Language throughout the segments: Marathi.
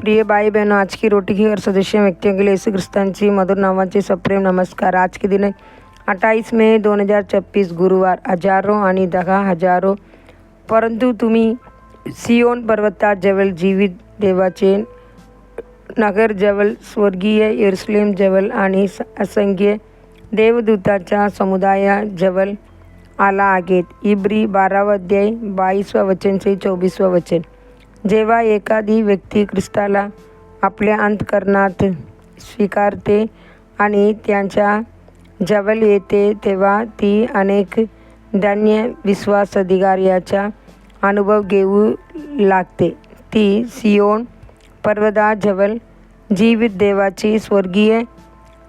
प्रिय भाई बहनों, आज की रोटी की हर सदस्य व्यक्तियों के लिए यीशु क्रिस्तांची मधुर नावाचे सप्रेम नमस्कार। आज के दिन 28 मे 2026 गुरुवार। हजारों आणि 10,000 परंतु तुम्ही सियोन पर्वताजवळ जीवित देवाचे नगर जवळ स्वर्गीय यरूशलेम जवळ आणि असंख्य देवदूतांच्या समुदायाजवळ आला आहेत। इब्री 12 अध्याय 22 वचन से 24 वचन। जेव्हा एखादी व्यक्ती ख्रिस्ताला आपल्या अंतःकरणात स्वीकारते आणि त्यांच्या जवळ येते तेव्हा ती अनेक धन्य विश्वासाधिकाऱ्याचा अनुभव घेऊ लागते। ती सियोन पर्वताजवळ जीवित देवाची स्वर्गीय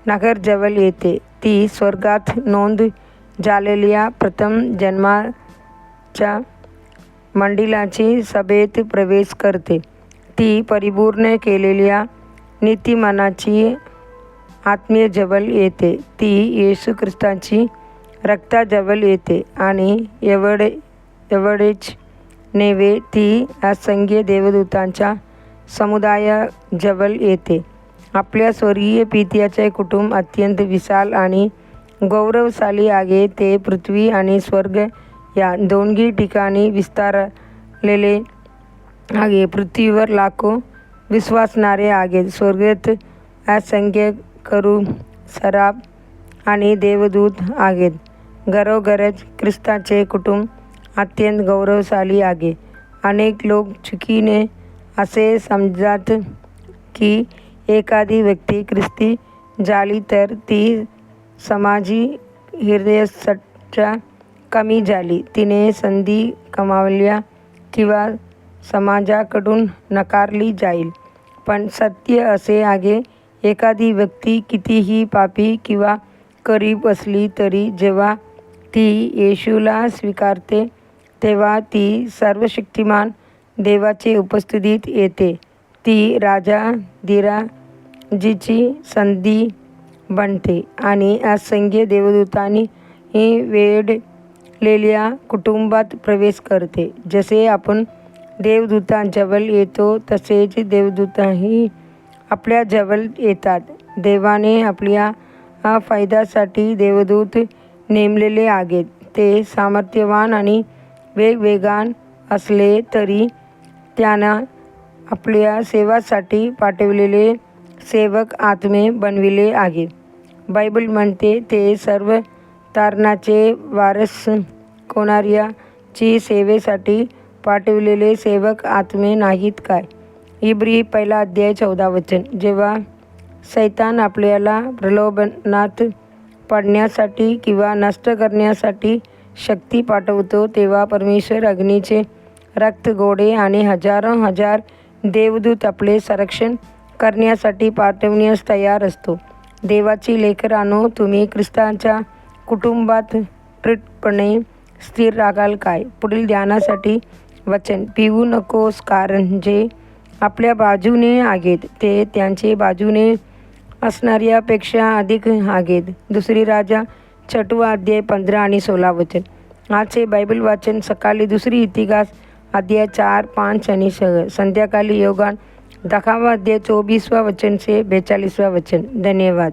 नगरजवळ येते। ती स्वर्गात नोंद झालेल्या प्रथम जन्माच्या मंडळीची सभेत प्रवेश करते। ती परिपूर्ण केलेल्या नीतिमानाची आत्म्याजवळ येते। ती येशू ख्रिस्ताची रक्ताजवळ येते आणि एवढेच नव्हे, ती असंख्य देवदूतांच्या समुदायाजवळ येते। आपल्या स्वर्गीय पित्याचे कुटुंब अत्यंत विशाल आणि गौरवशाली आहे। ते पृथ्वी आणि स्वर्ग या दोन्ही ठिकाणी विस्तारलेले आहे। पृथ्वीवर लाखो विश्वासणारे आहेत। स्वर्गात असंख्य करूब, सराफ आणि देवदूत आहेत। खरोखरच ख्रिस्ताचे कुटुंब अत्यंत गौरवशाली आहे। अनेक लोक चुकीने असे समजतात की एखादी व्यक्ती ख्रिस्ती झाली तर ती समाजी हृदयाच्या कमी झाली, तिने संधी गमावल्या किंवा समाजाकडून नकारली जाईल। पण सत्य असे आहे, एखादी व्यक्ती कितीही पापी किंवा गरीब असली तरी जेव्हा ती येशूला स्वीकारते तेव्हा ती सर्वशक्तिमान देवाच्या उपस्थितीत येते। ती राजाधिराजाची संधी बनते आणि असंख्य देवदूतांनी वेढलेल्या कुटुंबात प्रवेश करते। जसे आपण देवदूतांजवळ येतो तसेच देवदूतही आपल्या जवळ येतात। देवाने आपल्या फायद्यासाठी देवदूत नेमलेले आहेत। ते सामर्थ्यवान आणि वेगवेगळे असले तरी त्यांना आपल्या सेवेसाठी पाठवलेले सेवक आत्मे बनविले आहे। बायबल म्हणते, ते सर्व तारणाचे वारस होणाऱ्याची सेवेसाठी पाठवलेले सेवक आत्मे नाहीत काय? इब्री 1 अध्याय 14 वचन। जेव्हा सैतान आपल्याला प्रलोभनात पाडण्यासाठी किंवा नष्ट करण्यासाठी शक्ती पाठवतो तेव्हा परमेश्वर अग्नीचे रक्तगोळे आणि हजार देवदूत आपले संरक्षण करण्यासाठी पाठवण्यास तयार असतो। देवाची लेकरांनो, तुम्ही ख्रिस्ताच्या कुटुंबात दृढपणे स्थिर राहाल काय? पुढील ध्यानासाठी वचन। पिऊ नकोस, कारण जे आपल्या बाजूने आहेत ते त्यांच्या बाजूने असणाऱ्यापेक्षा अधिक आहेत। दुसरी राजा 6 अध्याय 15 आणि 16 वचन। आजचे बायबल वाचन सकाळी दुसरी इतिहास अध्याय 4, 5 आणि 6, संध्याकाळी योगान 10 अध्याय 24 वचन से 42 वचन। धन्यवाद।